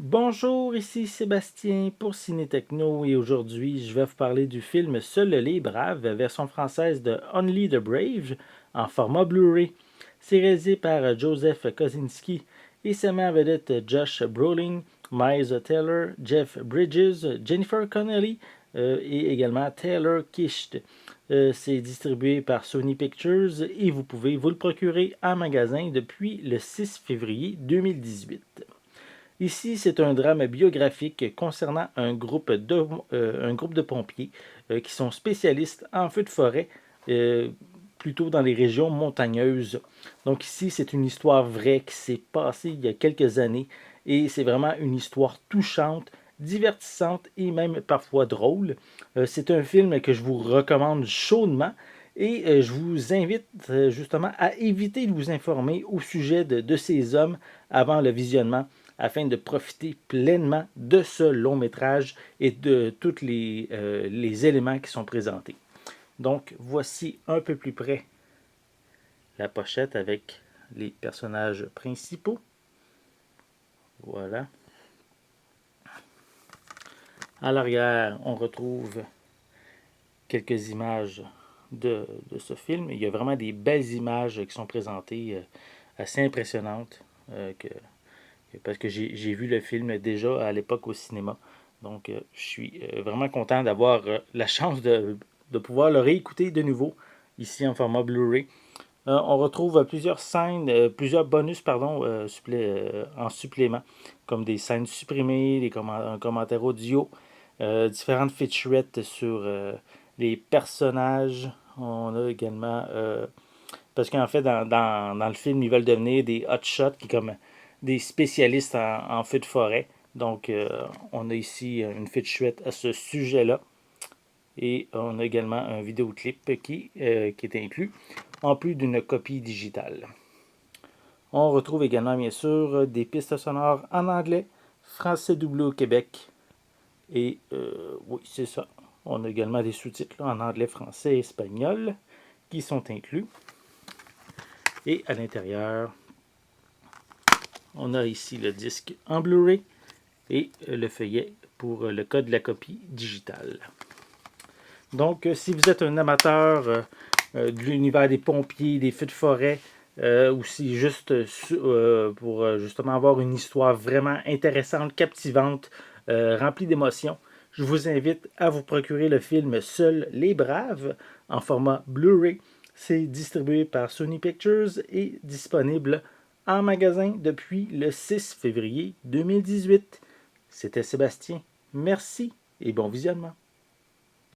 Bonjour, ici Sébastien pour Ciné Techno et aujourd'hui je vais vous parler du film Seuls les Braves, version française de Only the Brave en format Blu-ray. C'est réalisé par Joseph Kosinski et ça met en vedette Josh Brolin, Miles Taylor, Jeff Bridges, Jennifer Connelly et également Taylor Kitsch. C'est distribué par Sony Pictures et vous pouvez vous le procurer en magasin depuis le 6 février 2018. Ici, c'est un drame biographique concernant un groupe de pompiers qui sont spécialistes en feu de forêt, plutôt dans les régions montagneuses. Donc ici, c'est une histoire vraie qui s'est passée il y a quelques années et c'est vraiment une histoire touchante, divertissante et même parfois drôle. C'est un film que je vous recommande chaudement. Et je vous invite justement à éviter de vous informer au sujet de ces hommes avant le visionnement afin de profiter pleinement de ce long métrage et de tous les éléments qui sont présentés. Donc, voici un peu plus près la pochette avec les personnages principaux. Voilà. À l'arrière, on retrouve quelques images de ce film. Il y a vraiment des belles images qui sont présentées, assez impressionnantes, parce que j'ai vu le film déjà à l'époque au cinéma. Donc, je suis vraiment content d'avoir la chance de pouvoir le réécouter de nouveau ici en format Blu-ray. On retrouve plusieurs scènes, plusieurs bonus pardon, en supplément, comme des scènes supprimées, un commentaire audio, différentes featurettes sur les personnages. On a également, parce qu'en fait, dans le film, ils veulent devenir des hotshots qui comme des spécialistes en feu de forêt. Donc, on a ici une featurette à ce sujet-là. Et on a également un vidéoclip qui est inclus, en plus d'une copie digitale. On retrouve également, bien sûr, des pistes sonores en anglais, français doublé au Québec. Et oui, c'est ça. On a également des sous-titres en anglais, français et espagnol qui sont inclus. Et à l'intérieur, on a ici le disque en Blu-ray et le feuillet pour le code de la copie digitale. Donc, si vous êtes un amateur de l'univers des pompiers, des feux de forêt, ou si juste pour justement avoir une histoire vraiment intéressante, captivante, remplie d'émotions, je vous invite à vous procurer le film Seuls les Braves en format Blu-ray. C'est distribué par Sony Pictures et disponible en magasin depuis le 6 février 2018. C'était Sébastien. Merci et bon visionnement.